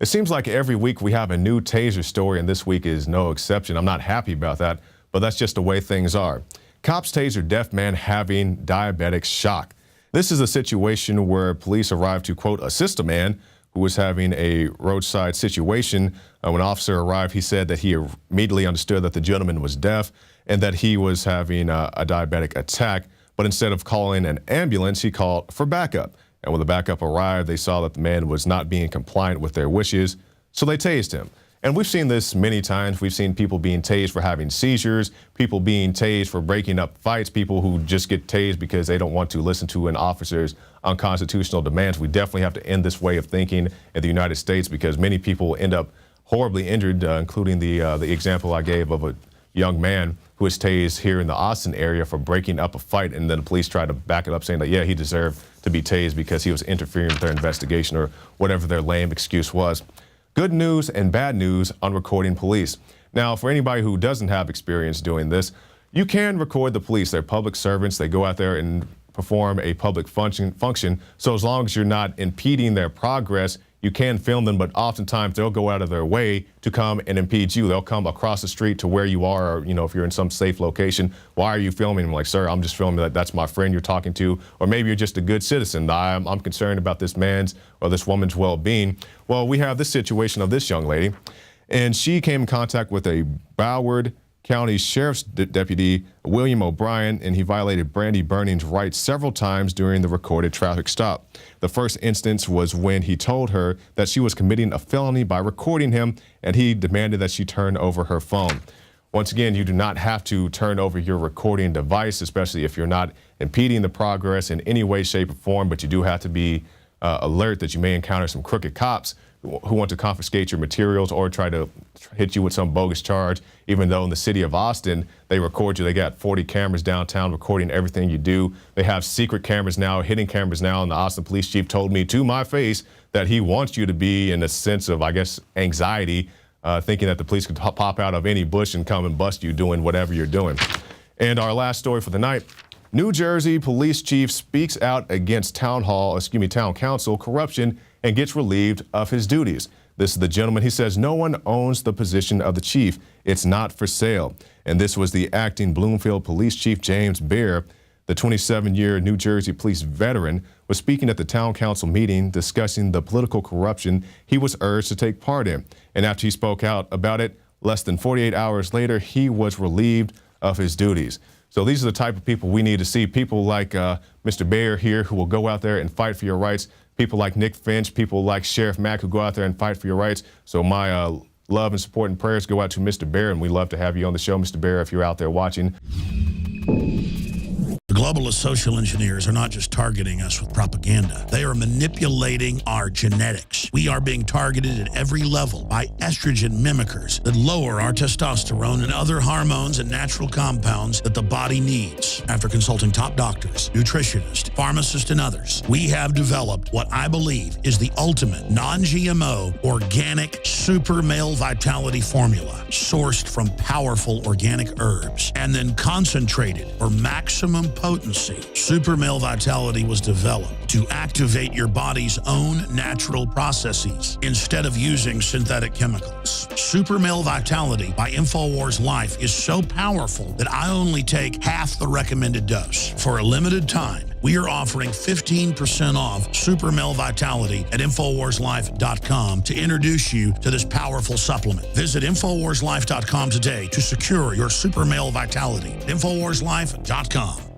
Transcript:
It seems like every week we have a new taser story, and this week is no exception. I'm not happy about that, but that's just the way things are. Cops taser deaf man having diabetic shock. This is a situation where police arrived to, quote, assist a man who was having a roadside situation. When an officer arrived, he said that he immediately understood that the gentleman was deaf and that he was having a diabetic attack. But instead of calling an ambulance, he called for backup. And when the backup arrived, they saw that the man was not being compliant with their wishes, so they tased him. And we've seen this many times. We've seen people being tased for having seizures, people being tased for breaking up fights, people who just get tased because they don't want to listen to an officer's unconstitutional demands. We definitely have to end this way of thinking in the United States because many people end up horribly injured, including the example I gave of a young man who was tased here in the Austin area for breaking up a fight, and then the police tried to back it up saying that, yeah, he deserved to be tased because he was interfering with their investigation or whatever their lame excuse was. Good news and bad news on recording police. Now, for anybody who doesn't have experience doing this, you can record the police. They're public servants. They go out there and perform a public function. So as long as you're not impeding their progress, you can film them, but oftentimes they'll go out of their way to come and impede you. They'll come across the street to where you are, or, if you're in some safe location. Why are you filming? I'm like, sir, I'm just filming that's my friend you're talking to. Or maybe you're just a good citizen. I'm concerned about this man's or this woman's well-being. Well, we have this situation of this young lady, and she came in contact with a Broward County Sheriff's Deputy, William O'Brien, and he violated Brandy Burning's rights several times during the recorded traffic stop. The first instance was when he told her that she was committing a felony by recording him, and he demanded that she turn over her phone. Once again, you do not have to turn over your recording device, especially if you're not impeding the progress in any way, shape, or form, but you do have to be alert that you may encounter some crooked cops who want to confiscate your materials or try to hit you with some bogus charge, even though in the city of Austin, they record you. They got 40 cameras downtown recording everything you do. They have secret cameras now, hidden cameras now, and the Austin police chief told me to my face that he wants you to be in a sense of, I guess, anxiety, thinking that the police could pop out of any bush and come and bust you doing whatever you're doing. And our last story for the night, New Jersey police chief speaks out against town council corruption and gets relieved of his duties. This is the gentleman. He says no one owns the position of the chief. It's not for sale. And this was the acting Bloomfield police chief, James Bear. The 27-year New Jersey police veteran was speaking at the town council meeting discussing the political corruption he was urged to take part in. And after he spoke out about it, less than 48 hours later, he was relieved of his duties. So these are the type of people we need to see. People like Mr. Bear here who will go out there and fight for your rights. People like Nick Finch, people like Sheriff Mack who go out there and fight for your rights. So my love and support and prayers go out to Mr. Bear, and we love to have you on the show, Mr. Bear, if you're out there watching. The globalist social engineers are not just targeting us with propaganda. They are manipulating our genetics. We are being targeted at every level by estrogen mimickers that lower our testosterone and other hormones and natural compounds that the body needs. After consulting top doctors, nutritionists, pharmacists, and others, we have developed what I believe is the ultimate non-GMO organic super male vitality formula sourced from powerful organic herbs and then concentrated for maximum potency. Super Male Vitality was developed to activate your body's own natural processes instead of using synthetic chemicals. Super Male Vitality by InfoWars Life is so powerful that I only take half the recommended dose. For a limited time, we are offering 15% off Super Male Vitality at InfoWarsLife.com to introduce you to this powerful supplement. Visit InfoWarsLife.com today to secure your Super Male Vitality. InfoWarsLife.com.